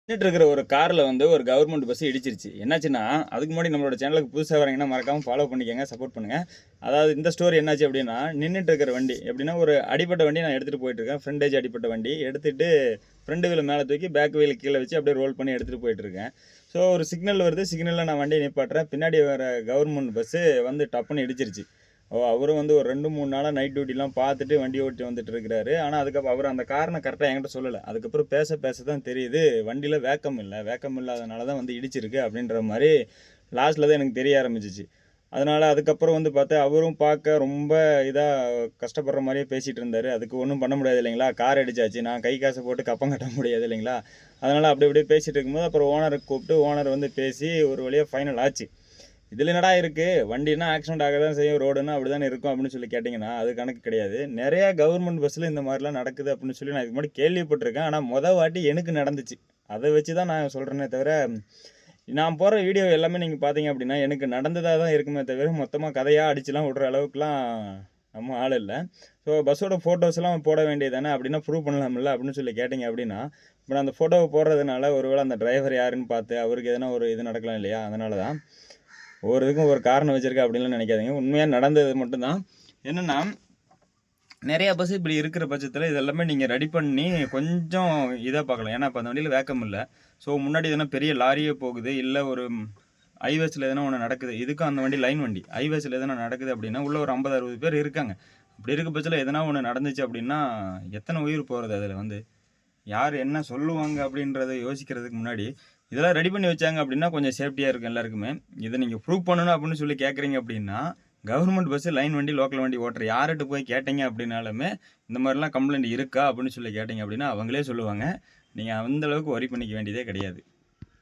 நின்னுட்டு இருக்கிற ஒரு கார்ல ஒரு கவர்மெண்ட் பஸ் இடிச்சிருச்சு. என்னாச்சுன்னா, அதுக்கு முன்னாடி நம்மளோட சேனலுக்கு புதுசா வரீங்கன்னா மறக்காம ஃபாலோ பண்ணிக்கங்க, சப்போர்ட் பண்ணுங்க. அதாவது இந்த ஸ்டோரி என்னாச்சு அப்டின்னா, நின்னுட்டு இருக்கிற வண்டி எப்டின்னா, ஒரு அடிபட்ட வண்டி நான் எடுத்துட்டு போயிட்டுருக்கேன். ஃப்ரண்டேஜ் அடிபட்ட வண்டி. எடுத்துட்டு ஃப்ரண்ட் வீல மேல தூக்கி பேக் வீல கீழ வச்சு அப்டியே ரோல் பண்ணி எடுத்துட்டு போயிட்டுருக்கேன். ஸோ ஒரு சிக்னல் வருது. சிக்னல்ல நான் வண்டிய நிப்பாட்டுறேன். பின்னாடி வர கவர்மெண்ட் பஸ்ஸு டப்புன்னு இடிச்சிருச்சு. அவரும் ஒரு 2, 3 நாளா நைட் டியூட்டிலாம் பார்த்துட்டு வண்டி ஓட்டி வந்துட்டு இருக்கிறாரு. ஆனா, அதுக்கப்புறம் அவரு அந்த காரணம் கரெக்ட்டா என்கிட்ட சொல்லல. அதுக்கப்புறம் பேச பேச தான் தெரியுது, வண்டியில வேக்கம் இல்ல. வேக்கம் இல்லாதனால தான் இடிச்சிருக்கு அப்படின்ற மாரி லாஸ்ட்ல தான் எனக்கு தெரிய ஆரம்பிச்சுச்சு. அதனால அதுக்கப்புறம் பார்த்தா, அவரும் பார்க்க ரொம்ப இதா கஷ்டப்படுற மாரியே பேசிட்டு இருந்தாரு. அதுக்கு ஒண்ணும் பண்ண முடியாது இல்லைங்களா? கார் இடிச்சாச்சு. நான் கை காச போட்டு கப்பம் கட்ட முடியாது இல்லைங்களா? அதனால அப்படி அப்படியே பேசிட்டு இருக்கும்போது, அப்புறம் ஓனர கூப்பிட்டு ஓனர் பேசி ஒரு வழியா ஃபைனல் ஆச்சு. இதில என்னடா இருக்கு? வண்டின்னா ஆக்சிடென்ட் ஆக தான் செய்யும். ரோடுன்னா அப்படிதானே இருக்கும் அப்படின்னு சொல்லி கேட்டீங்கன்னா, அது கணக்கு கிடையாது. நெறைய கவர்மெண்ட் பஸ்ல இந்த மாரிலாம் நடக்குது அப்படின்னு சொல்லி நான் இதுக்கு முன்னாடி கேள்விப்பட்டுருக்கேன். ஆனா வாட்டி எனக்கு நடந்துச்சு. அத வச்சு தான் நான் சொல்றேனே தவிர, நான் போடுற வீடியோ எல்லாமே நீங்க பார்த்தீங்க அப்படின்னா, எனக்கு நடந்ததா தான் இருக்குமே தவிர, மொத்தமா கதையா அடிச்சுலாம் விடுற அளவுக்குலாம் நம்ம ஆள் இல்ல. ஸோ பஸ்ஸோட ஃபோட்டோஸ்லாம் போட வேண்டியது தானே, அப்படின்னா ப்ரூவ் பண்ணலாம்ல அப்படின்னு சொல்லி கேட்டீங்க அப்படின்னா, இப்ப நான் அந்த ஃபோட்டோவ போடுறதுனால, ஒருவேள அந்த டிரைவர் யாருன்னு பார்த்து, அவருக்கு எதனா ஒரு இது நடக்கலாம் இல்லையா? அதனால தான். ஒவ்வொரு இதுக்கும் ஒரு காரணம் வச்சிருக்கேன் அப்படின்லாம் நினைக்காதீங்க. உண்மையா நடந்தது மட்டும் தான். என்னன்னா, நெறைய பஸ் இப்படி இருக்கிற பட்சத்தில இது எல்லாமே நீங்க ரெடி பண்ணி கொஞ்சம் இதா பார்க்கலாம். ஏன்னா, இப்ப அந்த வண்டியில வேக்கம் இல்ல. ஸோ முன்னாடி எதனா பெரிய லாரியே போகுது, இல்ல ஒரு ஹைவேஸ்ல எதனா ஒண்ணு நடக்குது. இதுக்கும் அந்த வண்டி லைன் வண்டி. ஹைவேஸ்ல எதனா நடக்குது அப்படின்னா, உள்ள ஒரு 50, 60 பேர் இருக்காங்க. அப்படி இருக்க பட்சத்தில எதனா ஒண்ணு நடந்துச்சு அப்படின்னா, எத்தன உயிர் போறது அதுல யார் என்ன சொல்லுவாங்க அப்படின்றத யோசிக்கிறதுக்கு முன்னாடி, இதெல்லாம் ரெடி பண்ணி வச்சாங்க அப்படின்னா, கொஞ்சம் சேஃப்டியா இருக்கும் எல்லாருக்குமே. இத நீங்க ப்ரூவ் பண்ணணும் அப்படின்னு சொல்லி கேட்குறீங்க அப்படின்னா, கவர்மெண்ட் பஸ், லைன் வண்டி, லோக்கல் வண்டி ஓட்டுற யார்ட்ட போய் கேட்டீங்க அப்படின்னாலுமே, இந்த மாரிலாம் கம்ப்ளைண்ட் இருக்கா அப்படின்னு சொல்லி கேட்டீங்க அப்படின்னா, அவங்களே சொல்லுவாங்க. நீங்க அந்த அளவுக்கு வொரி பண்ணிக்க வேண்டியதே கிடையாது.